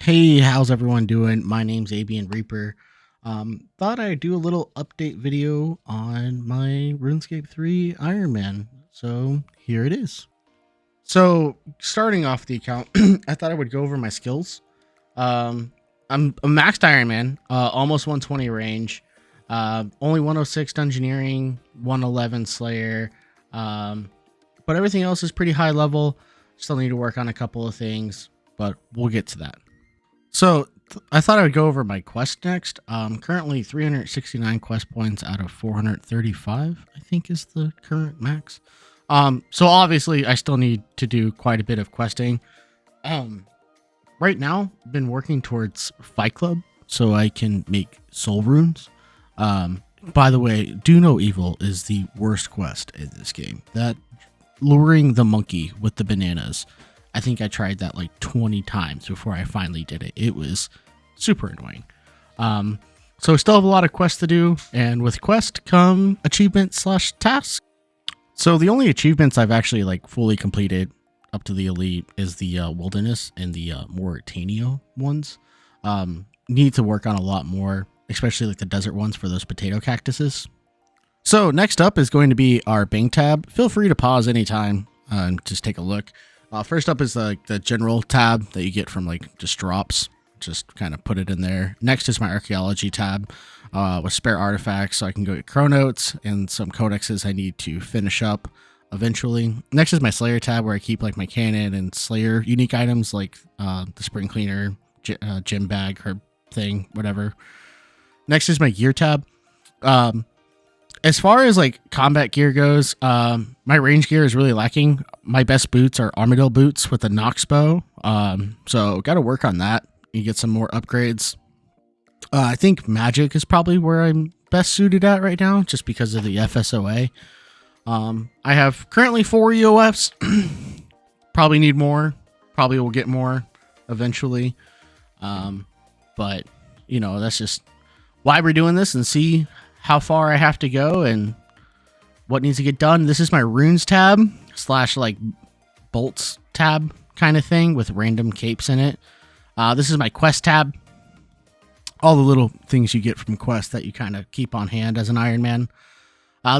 Hey, how's everyone doing? My name's ABNreaper. Thought I'd do a little update video on my RuneScape 3 Ironman. So here it is. So starting off the account, I thought I would go over my skills. I'm a maxed Ironman, almost 120 range, only 106 Dungeoneering, 111 Slayer, but everything else is pretty high level. Still need to work on a couple of things, but we'll get to that. So I thought I would go over my quest next. Currently 369 quest points out of 435, I think is the current max. So obviously I still need to do quite a bit of questing. Right now I've been working towards Fight Club so I can make soul runes. By the way, Do No Evil is the worst quest in this game. That luring the monkey with the bananas. I think I tried that like 20 times before I finally did it. It was super annoying. So I still have a lot of quests to do, and with quest come achievements / tasks. So the only achievements I've actually like fully completed up to the elite is the wilderness and the Mauritania ones. Need to work on a lot more, especially like the desert ones for those potato cactuses. So next up is going to be our Bing tab. Feel free to pause anytime and just take a look. First up is the general tab that you get from like just drops. Just kind of put it in there. Next is my archaeology tab with spare artifacts, so I can go get chronotes and some codexes I need to finish up eventually. Next is my Slayer tab where I keep like my cannon and Slayer unique items like the spring cleaner, gem bag, herb thing, whatever. Next is my gear tab. As far as like combat gear goes, my range gear is really lacking. My best boots are Armadillo boots with a Nox bow. So got to work on that. You get some more upgrades. I think magic is probably where I'm best suited at right now, just because of the FSOA. I have currently 4 EOFs. Probably need more. Probably will get more eventually. But you know, that's just why we're doing this, and see how far I have to go and what needs to get done. This is my runes tab / like bolts tab kind of thing with random capes in it. This is my quest tab. All the little things you get from quests that you kind of keep on hand as an Iron Man.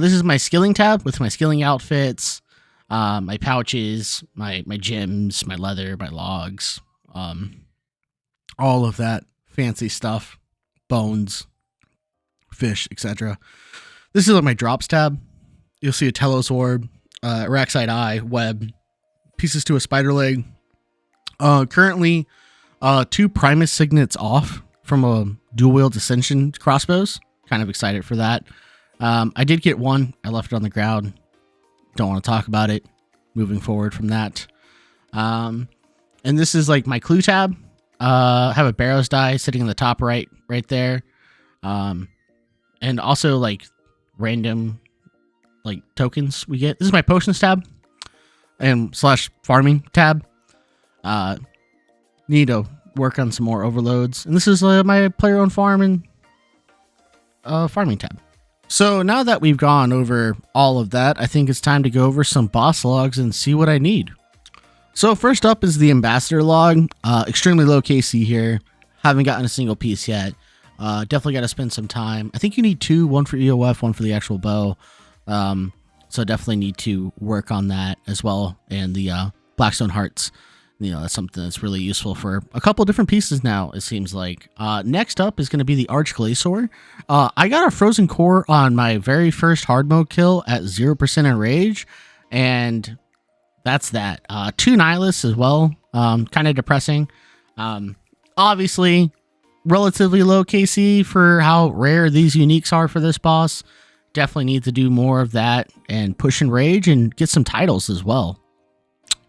This is my skilling tab with my skilling outfits, my pouches, my gems, my leather, my logs, all of that fancy stuff, bones, fish, etc. This is my drops tab. You'll see a Telos orb, Araxite eye, web, pieces to a spider leg. Currently, 2 Primus signets off from a dual wield ascension crossbows. Kind of excited for that. I did get one. I left it on the ground. Don't want to talk about it. Moving forward from that. And this is like my clue tab. I have a Barrows die sitting in the top right there. And also like random like tokens we get. This is my potions tab and / farming tab. Need to work on some more overloads. And this is my player owned farm and farming tab. So now that we've gone over all of that, I think it's time to go over some boss logs and see what I need. So first up is the ambassador log. Extremely low KC here. Haven't gotten a single piece yet. Definitely got to spend some time. I think you need 2, one for EOF, one for the actual bow. So definitely need to work on that as well. And the Blackstone Hearts, you know, that's something that's really useful for a couple different pieces now, it seems like. Next up is going to be the Arch Glacier. I got a Frozen Core on my very first hard mode kill at 0% enrage, and that's that. 2 Nihilists as well. Kind of depressing. Obviously, relatively low KC for how rare these uniques are for this boss. Definitely need to do more of that and push and rage and get some titles as well.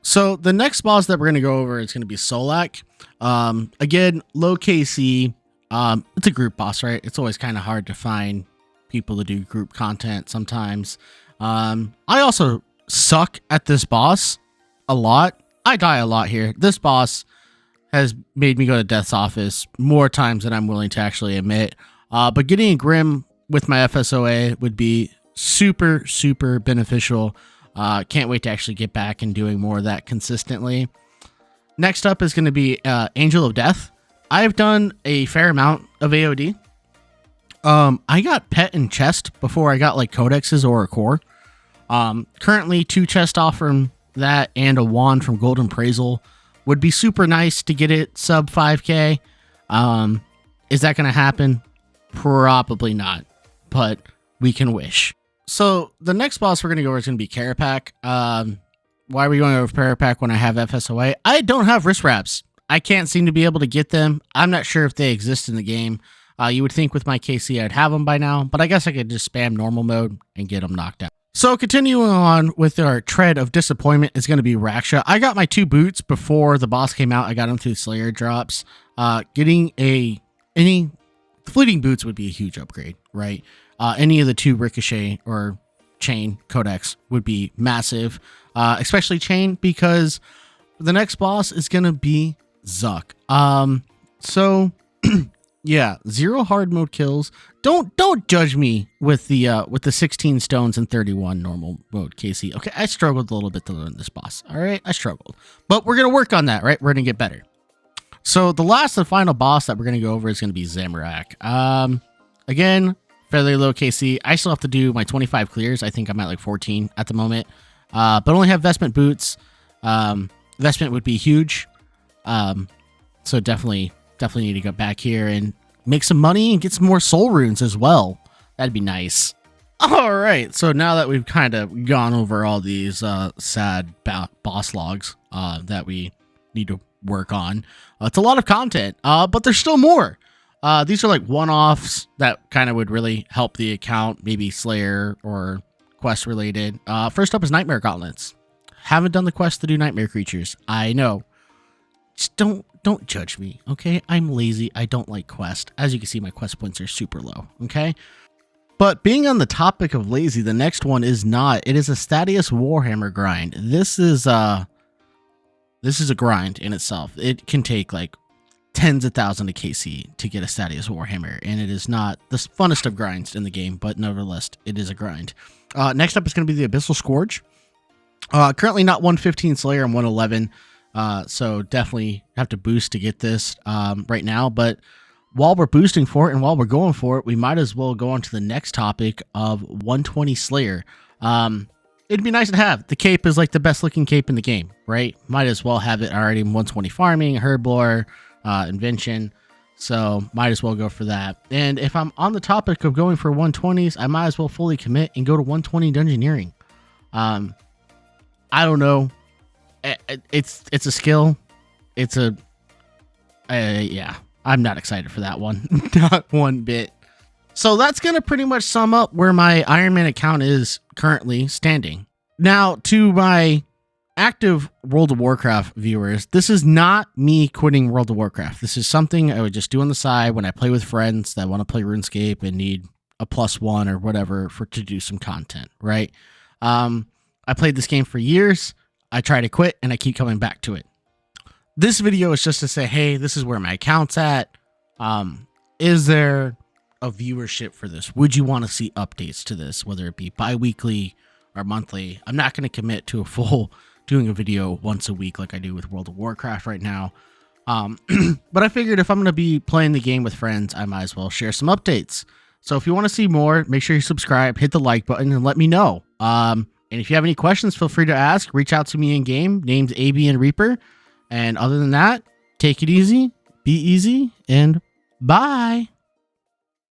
So the next boss that we're going to go over is going to be Solak. Again, low KC. It's a group boss, right? It's always kind of hard to find people to do group content sometimes. I also suck at this boss a lot. I die a lot here. This boss has made me go to Death's office more times than I'm willing to actually admit. But getting a Grim with my FSOA would be super, super beneficial. Can't wait to actually get back and doing more of that consistently. Next up is going to be Angel of Death. I've done a fair amount of AOD. I got pet and chest before I got like codexes or a core. Currently 2 chests off from that and a wand from Golden Appraisal. Would be super nice to get it sub 5k. Is that going to happen? Probably not, but we can wish. So the next boss we're going to go over is going to be Carapac. Why are we going over Carapac when I have FSOA? I don't have wrist wraps. I can't seem to be able to get them. I'm not sure if they exist in the game. You would think with my KC I'd have them by now, but I guess I could just spam normal mode and get them knocked out. So continuing on with our tread of disappointment is going to be Raksha. I got my 2 boots before the boss came out. I got them through Slayer drops. Getting any fleeting boots would be a huge upgrade, right? Any of the 2 Ricochet or Chain codex would be massive, especially Chain, because the next boss is going to be Zuck. So yeah, 0 hard mode kills. Don't judge me with the 16 stones and 31 normal mode KC. Okay, I struggled a little bit to learn this boss. All right, I struggled, but we're gonna work on that, right? We're gonna get better. So the last and final boss that we're gonna go over is gonna be Zamorak. Again, fairly low KC. I still have to do my 25 clears. I think I'm at like 14 at the moment, but only have Vestment boots. Vestment would be huge. So definitely need to go back here and make some money and get some more soul runes as well. That'd be nice. All right, so now that we've kind of gone over all these sad boss logs that we need to work on, it's a lot of content, but there's still more. These are like one-offs that kind of would really help the account, maybe Slayer or quest related. First up is Nightmare Gauntlets. Haven't done the quest to do Nightmare Creatures. I know. Just don't judge me, okay? I'm lazy. I don't like quest. As you can see, my quest points are super low, okay? But being on the topic of lazy, the next one is not. It is a Statius Warhammer grind. This is a grind in itself. It can take like tens of thousands of KC to get a Statius Warhammer, and it is not the funnest of grinds in the game, but nevertheless, it is a grind. Next up is going to be the Abyssal Scourge. Currently not 115 Slayer, I'm 111. So definitely have to boost to get this right now. But while we're boosting for it and while we're going for it, we might as well go on to the next topic of 120 Slayer. It'd be nice to have. The cape is like the best looking cape in the game, right? Might as well have it already in 120 farming, Herblore, Invention. So might as well go for that. And if I'm on the topic of going for 120s, I might as well fully commit and go to 120 Dungeoneering. I don't know. It's a skill. It's a yeah. I'm not excited for that one. Not one bit. So that's going to pretty much sum up where my Ironman account is currently standing. Now, to my active World of Warcraft viewers, this is not me quitting World of Warcraft. This is something I would just do on the side when I play with friends that want to play RuneScape and need a +1 or whatever to do some content, right? I played this game for years. I try to quit and I keep coming back to it. This video is just to say, hey, this is where my account's at. Is there a viewership for this? Would you want to see updates to this, whether it be bi-weekly or monthly? I'm not going to commit to a full doing a video once a week like I do with World of Warcraft right now. But I figured if I'm going to be playing the game with friends, I might as well share some updates. So if you want to see more, make sure you subscribe, hit the like button, and let me know. And if you have any questions, feel free to ask. Reach out to me in game. Name's ABNreaper. And other than that, take it easy, be easy, and bye.